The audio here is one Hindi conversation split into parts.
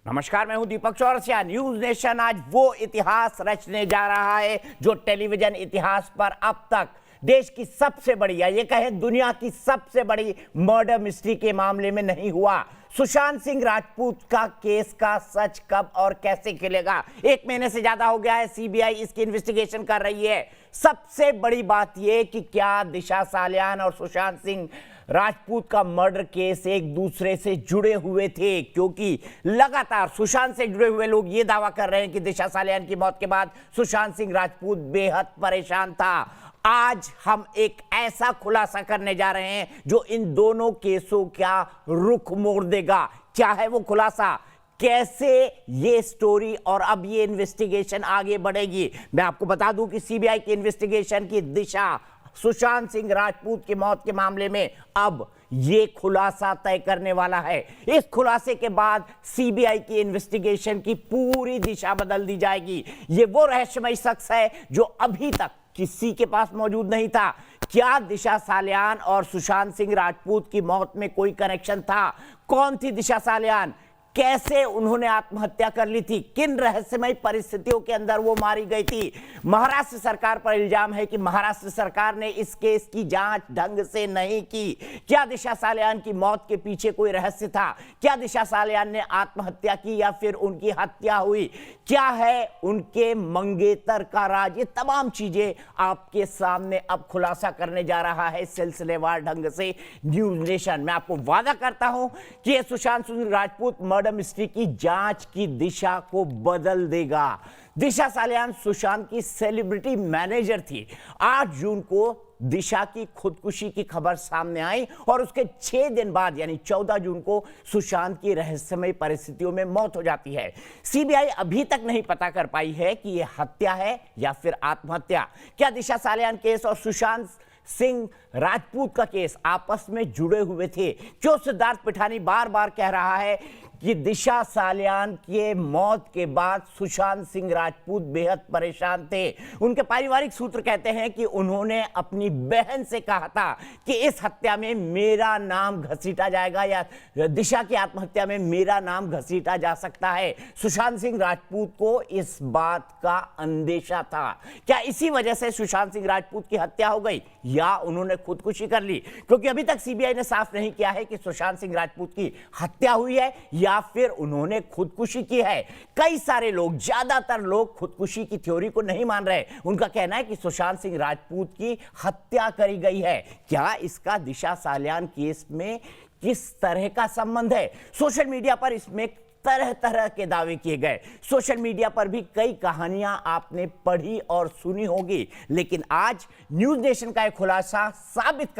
नमस्कार, मैं हूं दीपक चौरसिया। न्यूज नेशन आज वो इतिहास रचने जा रहा है जो टेलीविजन इतिहास पर अब तक देश की सबसे बड़ी या ये कहें दुनिया की सबसे बड़ी मर्डर मिस्ट्री के मामले में नहीं हुआ। सुशांत सिंह राजपूत का केस का सच कब और कैसे खुलेगा? 1 महीने से ज्यादा हो गया है, सीबीआई इसकी इन्वेस्टिगेशन कर रही है। सबसे बड़ी बात यह कि क्या दिशा सालियान और सुशांत सिंह राजपूत का मर्डर केस एक दूसरे से जुड़े हुए थे, क्योंकि लगातार सुशांत से जुड़े हुए लोग ये दावा कर रहे हैं कि दिशा सालियान की मौत के बाद सुशांत सिंह राजपूत बेहद परेशान था। आज हम एक ऐसा खुलासा करने जा रहे हैं जो इन दोनों केसों का रुख मोड़ देगा। क्या है वो खुलासा? कैसे ये स्टोरी और अब ये इन्वेस्टिगेशन आगे बढ़ेगी? मैं आपको बता दूं कि सीबीआई की इन्वेस्टिगेशन की दिशा सुशांत सिंह राजपूत की मौत के मामले में अब ये खुलासा तय करने वाला है। इस खुलासे के बाद सीबीआई की इन्वेस्टिगेशन की पूरी दिशा बदल दी जाएगी। ये वो रहस्यमय शख्स है जो अभी तक किसी के पास मौजूद नहीं था। क्या दिशा सालियान और सुशांत सिंह राजपूत की मौत में कोई कनेक्शन था? कौन थी दिशा सालियान? कैसे उन्होंने आत्महत्या कर ली थी? किन रहस्यमय परिस्थितियों के अंदर वो मारी गई थी? महाराष्ट्र सरकार पर इल्जाम है कि महाराष्ट्र सरकार ने इस केस की जांच ढंग से नहीं की। क्या दिशा सालियान की मौत के पीछे कोई रहस्य था? क्या दिशा सालियान ने आत्महत्या की या फिर उनकी हत्या हुई? क्या है उनके मंगेतर का राज? ये तमाम चीजें आपके सामने अब खुलासा करने जा रहा है सिलसिलेवार ढंग से न्यूज नेशन। मैं आपको वादा करता हूं कि ये सुशांत सिंह राजपूत मर्डर मिस्ट्री की जांच की दिशा को बदल देगा। दिशा सालियान सुशांत की सेलिब्रिटी मैनेजर थी। 8 जून को दिशा की खुदकुशी की खबर सामने आई और उसके 6 दिन बाद यानी 14 जून को सुशांत की रहस्यमय परिस्थितियों में मौत हो जाती है। सीबीआई अभी तक नहीं पता कर पाई है कि यह हत्या है या फिर आत्महत्या। क्या दिशा सालियान केस और सुशांत सिंह राजपूत का केस आपस में जुड़े हुए थे? क्यों सिद्धार्थ पिठानी बार बार कह रहा है कि दिशा सालियान के मौत के बाद सुशांत सिंह राजपूत बेहद परेशान थे? उनके पारिवारिक सूत्र कहते हैं कि उन्होंने अपनी बहन से कहा था कि इस हत्या में मेरा नाम घसीटा जाएगा या दिशा की आत्महत्या में मेरा नाम घसीटा जा सकता है। सुशांत सिंह राजपूत को इस बात का अंदेशा था। क्या इसी वजह से सुशांत सिंह राजपूत की हत्या हो गई या उन्होंने खुदकुशी कर ली? क्योंकि अभी तक सीबीआई ने साफ नहीं किया है कि सुशांत सिंह राजपूत की हत्या हुई है या फिर उन्होंने खुदकुशी की है। कई सारे लोग, ज्यादातर लोग खुदकुशी की थ्योरी को नहीं मान रहे। उनका कहना है कि सुशांत सिंह राजपूत की हत्या करी गई है। क्या इसका दिशा सालियान केस में किस तरह का संबंध है? सोशल मीडिया पर इसमें तरह तरह के दावे किए गए। सोशल मीडिया पर भी कई कहानियां आपने पढ़ी और सुनी होगी, लेकिन आज न्यूज नेशन का एक खुलासा साबित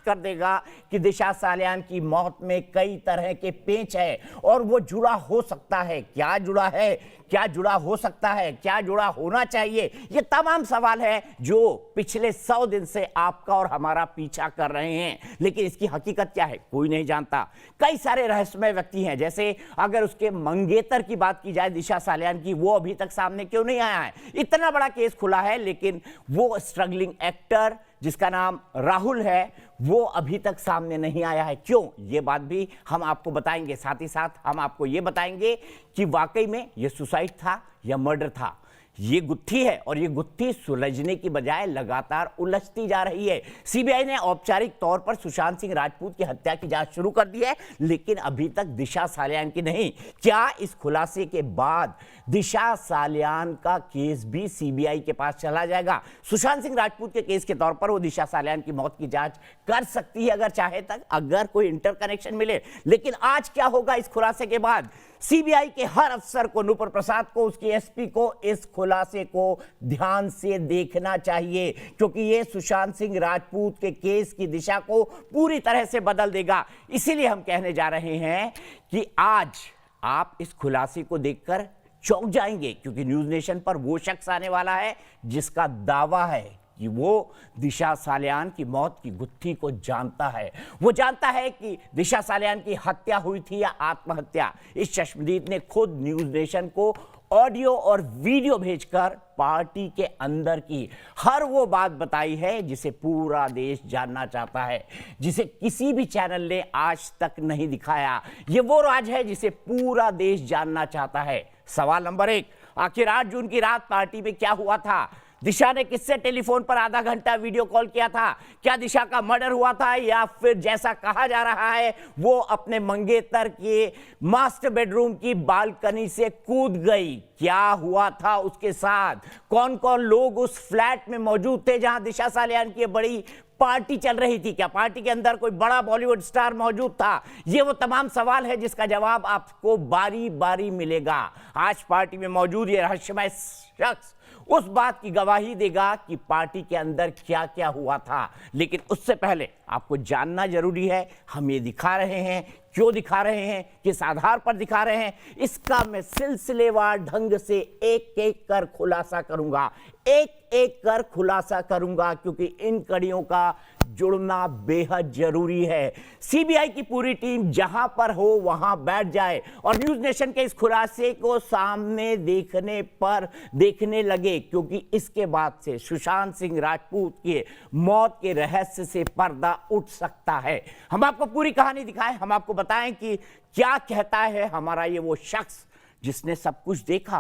कर देगा कि दिशा सालियान की मौत में कई तरह के पेंच है और वो जुड़ा हो सकता है। क्या जुड़ा है? क्या जुड़ा हो सकता है? क्या जुड़ा होना चाहिए? ये तमाम सवाल है जो पिछले 100 दिन से आपका और हमारा पीछा कर रहे हैं, लेकिन इसकी हकीकत क्या है कोई नहीं जानता। कई सारे रहस्यमय व्यक्ति हैं, जैसे अगर उसके मंगेतर की बात की जाए दिशा सालियान की, वो अभी तक सामने क्यों नहीं आया है? इतना बड़ा केस खुला है लेकिन वो स्ट्रगलिंग एक्टर जिसका नाम राहुल है वो अभी तक सामने नहीं आया है। क्यों? ये बात भी हम आपको बताएंगे। साथ ही साथ हम आपको ये बताएंगे कि वाकई में ये सुसाइड था या मर्डर था। ये गुत्थी है और ये गुत्थी सुलझने की बजाय लगातार उलझती जा रही है। सीबीआई ने औपचारिक तौर पर सुशांत सिंह राजपूत की हत्या की जांच शुरू कर दी है, लेकिन अभी तक दिशा सालियान की नहीं। क्या इस खुलासे के बाद दिशा सालियान का केस भी सीबीआई के पास चला जाएगा? सुशांत सिंह राजपूत के केस के तौर पर वो दिशा सालियान की मौत की जांच कर सकती है अगर चाहे तक, अगर कोई इंटरकनेक्शन मिले। लेकिन आज क्या होगा इस खुलासे के बाद? सीबीआई के हर अफसर को, नुपुर प्रसाद को, उसकी एसपी को इस खुलासे को ध्यान से देखना चाहिए, क्योंकि ये सुशांत सिंह राजपूत के केस की दिशा को पूरी तरह से बदल देगा। इसीलिए हम कहने जा रहे हैं कि आज आप इस खुलासे को देखकर चौंक जाएंगे, क्योंकि न्यूज नेशन पर वो शख्स आने वाला है जिसका दावा है कि वो दिशा सालियान की मौत की गुत्थी को जानता है। वो जानता है कि दिशा सालियान की हत्या हुई थी या आत्महत्या। इस चश्मदीद ने खुद न्यूज नेशन को ऑडियो और वीडियो भेजकर पार्टी के अंदर की हर वो बात बताई है जिसे पूरा देश जानना चाहता है, जिसे किसी भी चैनल ने आज तक नहीं दिखाया। ये वो राज है जिसे पूरा देश जानना चाहता है। सवाल नंबर 1, आखिर 8 जून की रात पार्टी में क्या हुआ था? दिशा ने किससे टेलीफोन पर आधा घंटा वीडियो कॉल किया था? क्या दिशा का मर्डर हुआ था या फिर जैसा कहा जा रहा है वो अपने मंगेतर के मास्टर बेडरूम की बालकनी से कूद गई? क्या हुआ था उसके साथ? कौन कौन लोग उस फ्लैट में मौजूद थे जहां दिशा सालियान की बड़ी पार्टी चल रही थी? क्या पार्टी के अंदर कोई बड़ा बॉलीवुड स्टार मौजूद था? ये वो तमाम सवाल है जिसका जवाब आपको बारी बारी मिलेगा। आज पार्टी में मौजूद ये रहस्यमय शख्स उस बात की गवाही देगा कि पार्टी के अंदर क्या क्या हुआ था। लेकिन उससे पहले आपको जानना जरूरी है, हम ये दिखा रहे हैं, क्यों दिखा रहे हैं, किस आधार पर दिखा रहे हैं, इसका मैं सिलसिलेवार ढंग से एक एक कर खुलासा करूंगा, एक एक कर खुलासा करूंगा, क्योंकि इन कड़ियों का जुड़ना बेहद जरूरी है। सीबीआई की पूरी टीम जहां पर हो वहां बैठ जाए और न्यूज नेशन के इस खुलासे को सामने देखने लगे, क्योंकि इसके बाद से सुशांत सिंह राजपूत के मौत के रहस्य से पर्दा उठ सकता है। हम आपको पूरी कहानी दिखाएं, हम आपको बताएं कि क्या कहता है हमारा ये वो शख्स जिसने सब कुछ देखा।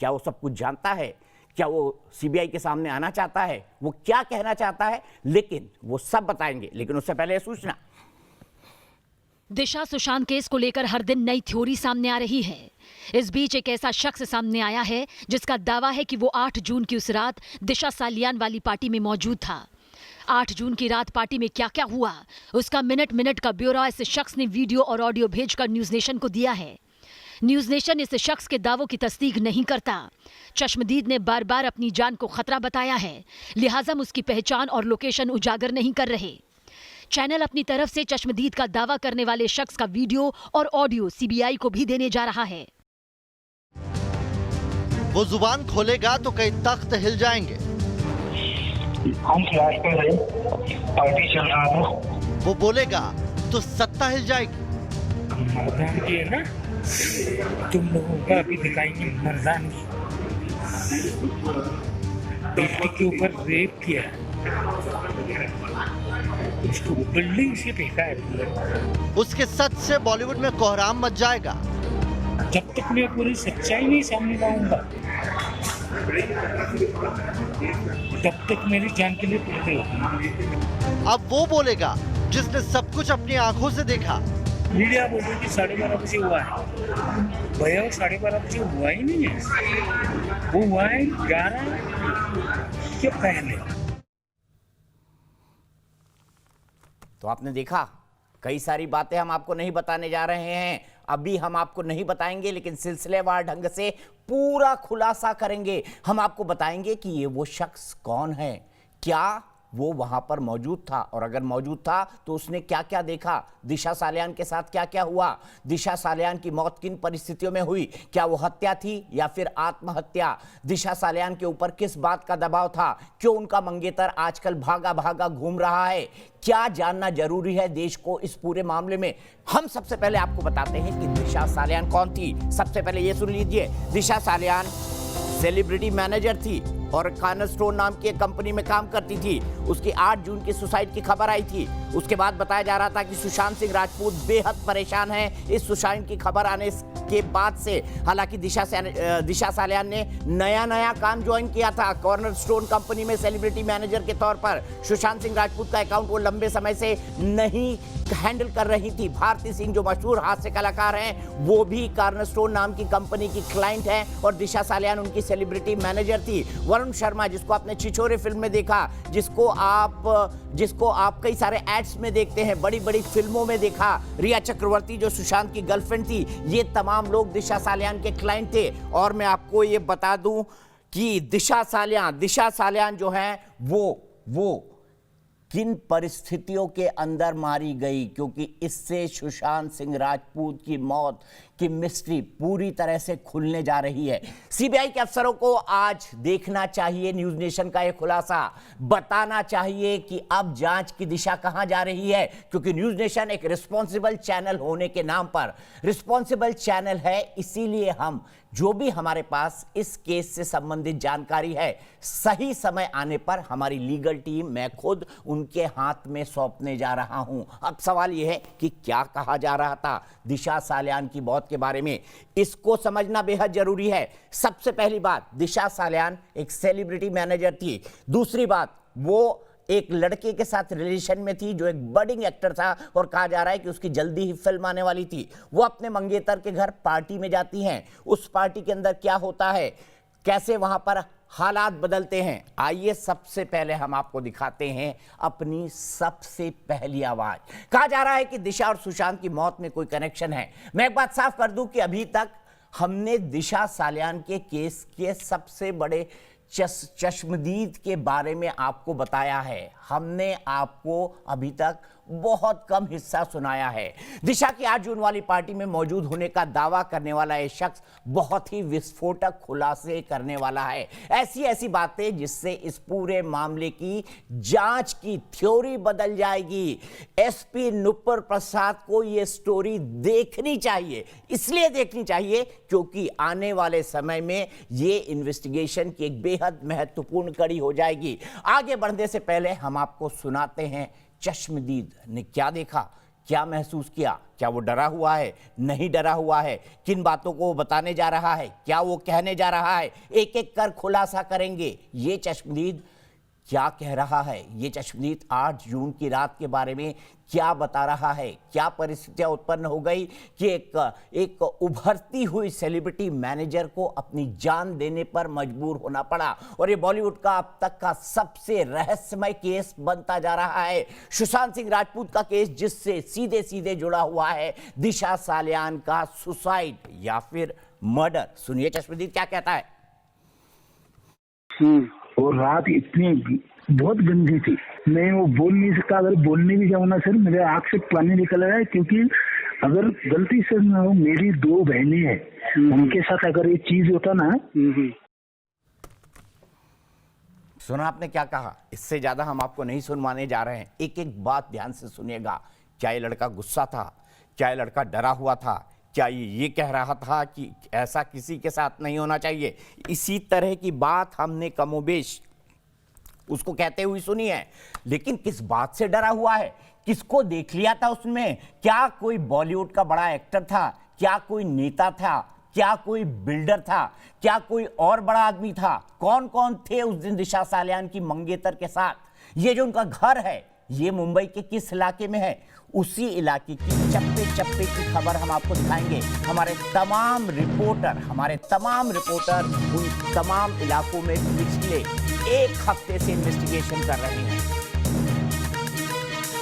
क्या वो सब कुछ जानता है? क्या वो सीबीआई के सामने आना चाहता है? वो क्या कहना चाहता है? लेकिन वो सब बताएंगे। लेकिन उससे पहले सूचना, दिशा सुशांत केस को लेकर हर दिन नई थ्योरी सामने आ रही है। इस बीच एक ऐसा शख्स सामने आया है जिसका दावा है कि वो 8 जून की उस रात दिशा सालियान वाली पार्टी में मौजूद था। 8 जून की रात पार्टी में क्या क्या हुआ उसका मिनट मिनट का ब्यौरा इस शख्स ने वीडियो और ऑडियो भेजकर न्यूज नेशन को दिया है। न्यूज नेशन इस शख्स के दावों की तस्दीक नहीं करता। चश्मदीद ने बार बार अपनी जान को खतरा बताया है, लिहाजा हम उसकी पहचान और लोकेशन उजागर नहीं कर रहे। चैनल अपनी तरफ से चश्मदीद का दावा करने वाले शख्स का वीडियो और ऑडियो सीबीआई को भी देने जा रहा है। वो जुबान खोलेगा तो कई तख्त हिल जाएंगे। हम फ्लैट पे रहे, पार्टी चल रहा था। वो बोलेगा तो सत्ता हिल जाएगी। मर्दान की है ना, तुम लोगों का अभी दिखाएंगे मर्दान की। बेटी के ऊपर रेप किया, उसको बिल्डिंग से फेंका है। उसके सच से बॉलीवुड में कोहराम मच जाएगा। जब तक मैं पूरी सच्चाई नहीं सामने लाऊंगा तब तक मेरी जान के लिए पड़ते हो। अब वो बोलेगा जिसने सब कुछ अपनी आंखों से देखा। मीडिया बोल रही कि 12:30 बजे हुआ है, भैया वो 12:30 बजे हुआ ही नहीं है, वो हुआ है 11 के पहले। तो आपने देखा, कई सारी बातें हम आपको नहीं बताने जा रहे हैं, अभी हम आपको नहीं बताएंगे, लेकिन सिलसिलेवार ढंग से पूरा खुलासा करेंगे। हम आपको बताएंगे कि ये वो शख्स कौन है, क्या वो वहां पर मौजूद था, और अगर मौजूद था तो उसने क्या क्या देखा, दिशा सालियान के साथ क्या क्या हुआ, दिशा सालियान की मौत किन परिस्थितियों में हुई, क्या वो हत्या थी या फिर आत्महत्या, दिशा सालियान के ऊपर किस बात का दबाव था, क्यों उनका मंगेतर आजकल भागा भागा घूम रहा है, क्या जानना जरूरी है देश को इस पूरे मामले में। हम सबसे पहले आपको बताते हैं कि दिशा सालियान कौन थी। सबसे पहले ये सुन लीजिए, दिशा सालियान सेलिब्रिटी मैनेजर थी और कॉर्नरस्टोन नाम की एक कंपनी में काम करती थी। उसकी 8 जून की सुसाइड की खबर आई थी। उसके बाद बताया जा रहा था कि सुशांत सिंह राजपूत बेहद परेशान हैं इस सुसाइड की खबर आने के बाद से। हालांकि दिशा सालियान ने नया काम ज्वाइन किया था कॉर्नरस्टोन कंपनी में सेलिब्रिटी मैनेजर के तौर पर। सुशांत सिंह राजपूत का अकाउंट वो लंबे समय से नहीं हैंडल कर रही थी। भारती सिंह जो मशहूर हास्य कलाकार हैं, वो भी कॉर्नरस्टोन नाम की कंपनी की क्लाइंट हैं और दिशा सालियान उनकी सेलिब्रिटी मैनेजर थी। वरुण शर्मा, जिसको आपने छिछोरे फिल्म में देखा, जिसको आप कई सारे एड्स में देखते हैं, बड़ी बड़ी फिल्मों में देखा, रिया चक्रवर्ती जो सुशांत की गर्लफ्रेंड थी, ये तमाम लोग दिशा सालियान के क्लाइंट थे। और मैं आपको ये बता दूं कि दिशा सालियान जो है वो किन परिस्थितियों के अंदर मारी गई, क्योंकि इससे सुशांत सिंह राजपूत की मौत की मिस्ट्री पूरी तरह से खुलने जा रही है। सीबीआई के अफसरों को आज देखना चाहिए न्यूज नेशन का यह खुलासा, बताना चाहिए कि अब जांच की दिशा कहां जा रही है, क्योंकि न्यूज नेशन एक रिस्पॉन्सिबल चैनल होने के नाम पर रिस्पॉन्सिबल चैनल है। इसीलिए हम जो भी हमारे पास इस केस से संबंधित जानकारी है, सही समय आने पर हमारी लीगल टीम, मैं खुद उनके हाथ में सौंपने जा रहा हूं। अब सवाल यह है कि क्या कहा जा रहा था दिशा सालियान की मौत के बारे में, इसको समझना बेहद जरूरी है। सबसे पहली बात, दिशा सालियान एक सेलिब्रिटी मैनेजर थी। दूसरी बात, वो एक लड़के के साथ रिलेशन में थी जो एक बडिंग एक्टर था और कहा जा रहा है कि उसकी जल्दी ही फिल्म आने वाली थी। वो अपने मंगेतर के घर पार्टी में जाती हैं। उस पार्टी के अंदर क्या होता है, कैसे वहां पर हालात बदलते हैं, आइए सबसे पहले हम आपको दिखाते हैं अपनी सबसे पहली आवाज। कहा जा रहा है कि दिशा और सुशांत की मौत में कोई कनेक्शन है। मैं एक बात साफ कर दूं कि अभी तक हमने दिशा सालियान के केस के सबसे बड़े चश्मदीद के बारे में आपको बताया है। हमने आपको अभी तक बहुत कम हिस्सा सुनाया है। दिशा की 8 जून वाली पार्टी में मौजूद होने का दावा करने वाला यह शख्स बहुत ही विस्फोटक खुलासे करने वाला है। ऐसी बातें जिससे इस पूरे मामले की जांच की थ्योरी बदल जाएगी। एसपी नुपुर प्रसाद को यह स्टोरी देखनी चाहिए, इसलिए देखनी चाहिए क्योंकि आने वाले समय में यह इन्वेस्टिगेशन की एक बेहद महत्वपूर्ण कड़ी हो जाएगी। आगे बढ़ने से पहले हम आपको सुनाते हैं चश्मदीद ने क्या देखा, क्या महसूस किया, क्या वो डरा हुआ है, नहीं डरा हुआ है, किन बातों को वो बताने जा रहा है, क्या वो कहने जा रहा है, एक एक कर खुलासा करेंगे। ये चश्मदीद क्या कह रहा है, ये चश्मदीद 8 जून की रात के बारे में क्या बता रहा है, क्या परिस्थितियां उत्पन्न हो गई कि एक उभरती हुई सेलिब्रिटी मैनेजर को अपनी जान देने पर मजबूर होना पड़ा। और ये बॉलीवुड का अब तक का सबसे रहस्यमय केस बनता जा रहा है, सुशांत सिंह राजपूत का केस, जिससे सीधे सीधे जुड़ा हुआ है दिशा सालियान का सुसाइड या फिर मर्डर। सुनिए चश्मदीद क्या कहता है। और रात इतनी बहुत गंदी थी, मैं वो बोल नहीं सकता। अगर बोलने भी जाऊँ ना सर, मेरे आँख से पानी निकल रहा है, क्योंकि अगर गलती से ना हो, मेरी 2 बहनें हैं, उनके साथ अगर ये चीज होता ना। सुना आपने क्या कहा, इससे ज्यादा हम आपको नहीं सुनवाने जा रहे हैं। एक एक बात ध्यान से सुनिएगा। क्या ये लड़का गुस्सा था, क्या ये लड़का डरा हुआ था, क्या ये कह रहा था कि ऐसा किसी के साथ नहीं होना चाहिए। इसी तरह की बात हमने कमोबेश उसको कहते हुए सुनी है। लेकिन किस बात से डरा हुआ है, किसको देख लिया था उसमें, क्या कोई बॉलीवुड का बड़ा एक्टर था, क्या कोई नेता था, क्या कोई बिल्डर था, क्या कोई और बड़ा आदमी था, कौन कौन थे उस दिन दिशा सालियान की मंगेतर के साथ। ये जो उनका घर है, ये मुंबई के किस इलाके में है, उसी इलाके की चप्पे चप्पे की खबर हम आपको दिखाएंगे। हमारे तमाम रिपोर्टर उन तमाम इलाकों में पिछले 1 हफ्ते से इन्वेस्टिगेशन कर रहे हैं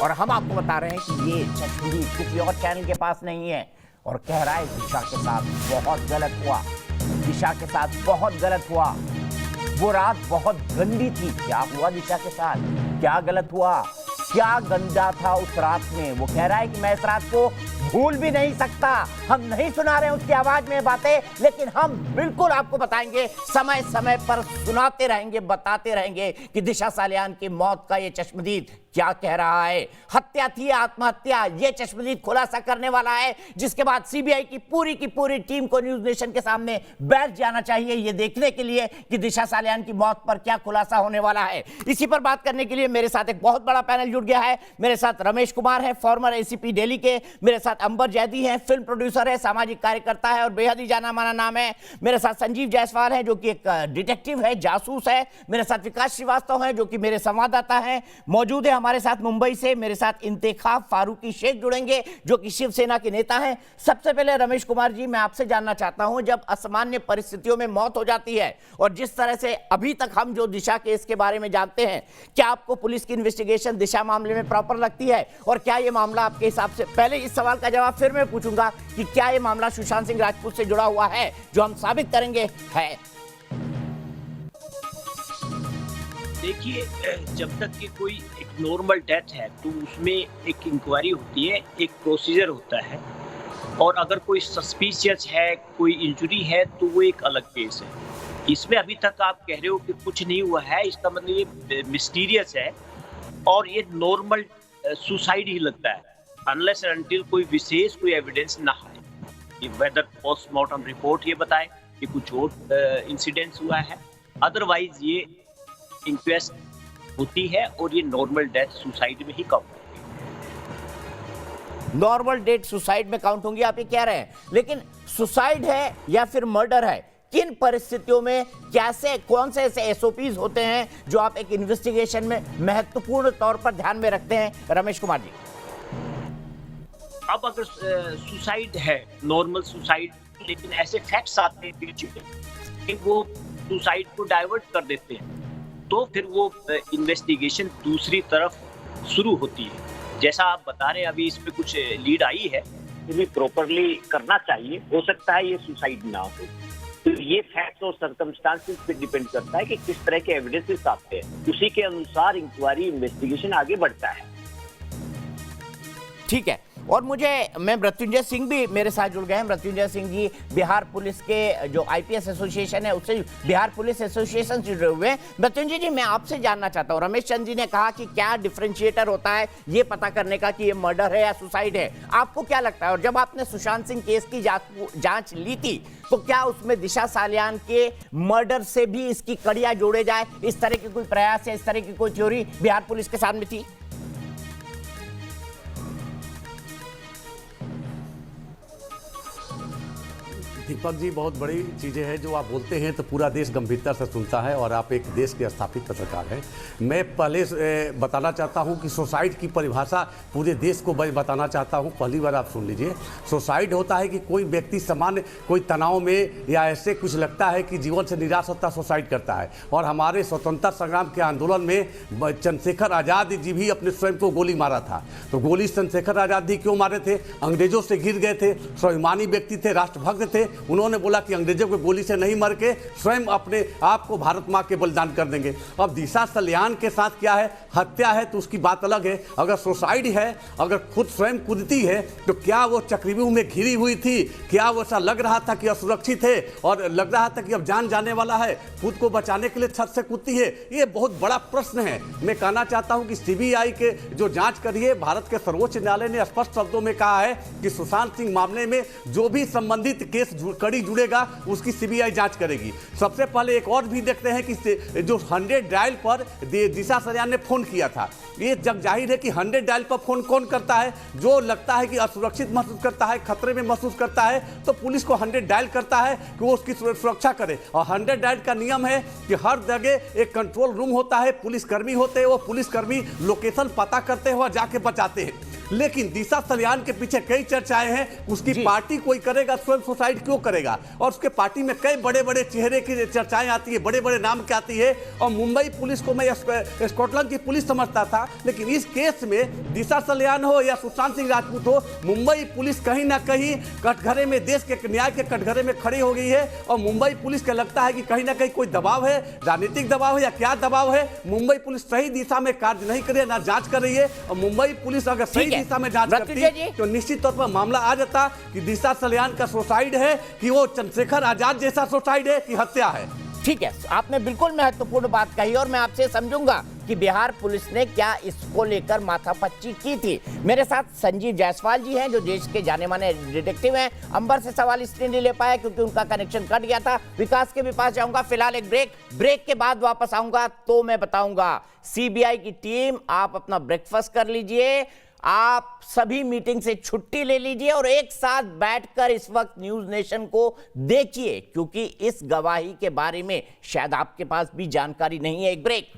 और हम आपको बता रहे हैं कि ये चश्मदीद किसी और चैनल के पास नहीं है और कह रहा है दिशा के साथ बहुत गलत हुआ, दिशा के साथ बहुत गलत हुआ, वो रात बहुत गंदी थी। क्या हुआ दिशा के साथ, क्या गलत हुआ, क्या गंदा था उस रात में। वो कह रहा है कि मैं इस रात को भूल भी नहीं सकता। हम नहीं सुना रहे हैं उसकी आवाज में बातें, लेकिन हम बिल्कुल आपको बताएंगे, समय समय पर सुनाते रहेंगे, बताते रहेंगे कि दिशा सालियान की मौत का ये चश्मदीद क्या कह रहा है। हत्या थी या आत्महत्या, ये चश्मदीद खुलासा करने वाला है, जिसके बाद सीबीआई की पूरी टीम को न्यूज नेशन के सामने बैठ जाना चाहिए ये देखने के लिए कि दिशा सालियान की मौत पर क्या खुलासा होने वाला है। इसी पर बात करने के लिए मेरे साथ एक बहुत बड़ा पैनल जुड़ गया है। मेरे साथ रमेश कुमार है, फॉर्मर एसीपी दिल्ली के। मेरे साथ अंबर जैदी है, फिल्म प्रोड्यूसर है, सामाजिक कार्यकर्ता है और बेहद ही जाना माना नाम है। मेरे साथ संजीव जायसवाल है जो कि एक डिटेक्टिव है, जासूस है। मेरे साथ विकास श्रीवास्तव है जो कि मेरे संवाददाता है। मौजूद है हमारे साथ मुंबई से मेरे साथ इंतेखाब फारूकी शेख जुड़ेंगे जो कि शिवसेना के नेता हैं। सबसे पहले रमेश कुमार जी, मैं आपसे जानना चाहता हूं, जब असामान्य परिस्थितियों में मौत हो जाती है और जिस तरह से अभी तक हम जो दिशा केस के बारे में जानते हैं, क्या आपको पुलिस की इन्वेस्टिगेशन दिशा मामले में प्रॉपर लगती है? और क्या ये मामला आपके हिसाब से, पहले इस सवाल का जवाब फिर मैं पूछूंगा कि क्या ये मामला सुशांत सिंह राजपूत से जुड़ा हुआ है, जो हम साबित करेंगे है? देखिए, जब तक कि कोई नॉर्मल डेथ है तो उसमें एक इंक्वायरी होती है, एक प्रोसीजर होता है और अगर कोई सस्पिशियस है, कोई इंजरी है, तो वो एक अलग केस है। इसमें अभी तक आप कह रहे हो कि कुछ नहीं हुआ है, इसका मतलब ये मिस्टीरियस है और ये नॉर्मल सुसाइड ही लगता है, अनलेस एंड अनटिल कोई विशेष कोई एविडेंस ना है। ये वेदर पोस्टमार्टम रिपोर्ट ये बताए कि कुछ और इंसिडेंट्स हुआ है, अदरवाइज ये इंक्वेस्ट होती है और ये नॉर्मल डेथ सुसाइड में ही काउंट होती है। नॉर्मल डेथ सुसाइड में काउंट होंगी, आप ये कह रहे हैं। लेकिन सुसाइड है या फिर मर्डर है, किन परिस्थितियों में कैसे, कौन से ऐसे एसओपीज होते हैं जो आप एक इन्वेस्टिगेशन में महत्वपूर्ण तौर पर ध्यान में रखते हैं, रमेश कुमार जी? अब अगर सुसाइड है, नॉर्मल सुसाइड, लेकिन ऐसे फैक्ट्स आते हैं पीछे कि वो सुसाइड को डाइवर्ट कर देते हैं, तो फिर वो इन्वेस्टिगेशन दूसरी तरफ शुरू होती है। जैसा आप बता रहे हैं, अभी इस पे कुछ लीड आई है, इन्हें प्रॉपरली करना चाहिए, हो सकता है ये सुसाइड ना हो। तो ये फैक्ट्स और सर्कमस्टांसेस पे डिपेंड करता है कि किस तरह के एविडेंसेस आते हैं, उसी के अनुसार इंक्वायरी इन्वेस्टिगेशन आगे बढ़ता है। ठीक है। और मैं मृत्युंजय सिंह भी मेरे साथ जुड़ गए हैं। मृत्युंजय सिंह जी बिहार पुलिस के जो आईपीएस एसोसिएशन है उससे, बिहार पुलिस एसोसिएशन से जुड़े हुए हैं। मृत्युंजय जी, मैं आपसे जानना चाहता हूँ, रमेश चंद जी ने कहा कि क्या डिफरेंशिएटर होता है ये पता करने का कि ये मर्डर है या सुसाइड है, आपको क्या लगता है? और जब आपने सुशांत सिंह केस की जांच ली थी तो क्या उसमें दिशा सालियान के मर्डर से भी इसकी कड़ियां जोड़े जाए, इस तरह की कोई प्रयास या इस तरह की कोई थ्योरी बिहार पुलिस के सामने थी? दीपक जी, बहुत बड़ी चीज़ें हैं जो आप बोलते हैं तो पूरा देश गंभीरता से सुनता है और आप एक देश के स्थापित पत्रकार हैं। मैं पहले बताना चाहता हूं कि सुसाइड की परिभाषा पूरे देश को बताना चाहता हूं। पहली बार आप सुन लीजिए, सुसाइड होता है कि कोई व्यक्ति सामान्य कोई तनाव में या ऐसे कुछ लगता है कि जीवन से निराश होता, सुसाइड करता है। और हमारे स्वतंत्रता संग्राम के आंदोलन में चंद्रशेखर आज़ाद जी भी अपने स्वयं को गोली मारा था। तो गोली चंद्रशेखर आज़ाद जी क्यों मारे थे? अंग्रेजों से घिर गए थे, स्वाभिमानी व्यक्ति थे, राष्ट्रभक्त थे। उन्होंने बोला कि अंग्रेजों को गोली से नहीं मर के स्वयं अपने आप को भारत मां के बलिदान कर देंगे। अब दिशा सलियान के साथ क्या है? हत्या है तो उसकी बात अलग है। अगर सुसाइड है, अगर खुद स्वयं कूदती है, तो क्या वो चक्रव्यूह में घिरी हुई थी? क्या वो ऐसा लग रहा था कि असुरक्षित है और लग रहा था कि अब जान जाने वाला है, खुद को बचाने के लिए छत से कूदती है? ये बहुत बड़ा प्रश्न है। मैं कहना चाहता हूं कि सीबीआई के जो जांच करी है, भारत के सर्वोच्च न्यायालय ने स्पष्ट शब्दों में कहा है कि सुशांत सिंह मामले में जो भी संबंधित केस कड़ी जुड़ेगा उसकी सीबीआई जांच करेगी। सबसे पहले एक और भी देखते हैं कि जो 100 डायल पर दिशा सलियान ने फोन किया था, ये जग जाहिर है कि 100 डायल पर फोन कौन करता है? जो लगता है कि असुरक्षित महसूस करता है, खतरे में महसूस करता है, तो पुलिस को 100 डायल करता है कि वो उसकी सुरक्षा करे। और 100 डायल का नियम है कि हर जगह एक कंट्रोल रूम होता है, पुलिसकर्मी होते हैं, वो पुलिसकर्मी लोकेशन पता करते हैं और जाके बचाते हैं। लेकिन दिशा सलियान के पीछे कई चर्चाएं हैं, उसकी पार्टी कोई करेगा, स्वयं सुसाइड क्यों करेगा? और उसके पार्टी में कई बड़े बड़े चेहरे की चर्चाएं आती है, बड़े बड़े नाम की आती है। और मुंबई पुलिस को मैं स्कॉटलैंड की पुलिस समझता था, लेकिन इस केस में दिशा सलियान हो या सुशांत सिंह राजपूत हो, मुंबई पुलिस कहीं ना कहीं कटघरे में, देश के न्याय के कटघरे में खड़ी हो गई है। और मुंबई पुलिस का लगता है कि कहीं ना कहीं कोई दबाव है, राजनीतिक दबाव है या क्या दबाव है। मुंबई पुलिस सही दिशा में कार्य नहीं कर रही है, ना जांच कर रही है। और मुंबई पुलिस अगर सही दिशा में जांच करती तो निश्चित तौर पर मामला आ जाता कि दिशा सलियान का सुसाइड है कि वो चंद्रशेखर आजाद जैसा सुसाइड है कि हत्या है। ठीक है, आपने बिल्कुल महत्वपूर्ण बात कही और मैं आपसे समझूंगा कि बिहार पुलिस ने क्या इसको लेकर माथापच्ची की थी। मेरे साथ संजीव जायसवाल जी हैं जो देश के जाने माने डिटेक्टिव हैं। अंबर से सवाल इसलिए नहीं ले पाया क्योंकि उनका कनेक्शन कट गया था। विकास के भी पास जाऊंगा, फिलहाल एक ब्रेक के बाद वापस आऊंगा तो मैं बताऊंगा। सीबीआई की टीम, आप अपना ब्रेकफास्ट कर लीजिए, आप सभी मीटिंग से छुट्टी ले लीजिए और एक साथ बैठकर इस वक्त न्यूज नेशन को देखिए, क्योंकि इस गवाही के बारे में शायद आपके पास भी जानकारी नहीं है। एक ब्रेक।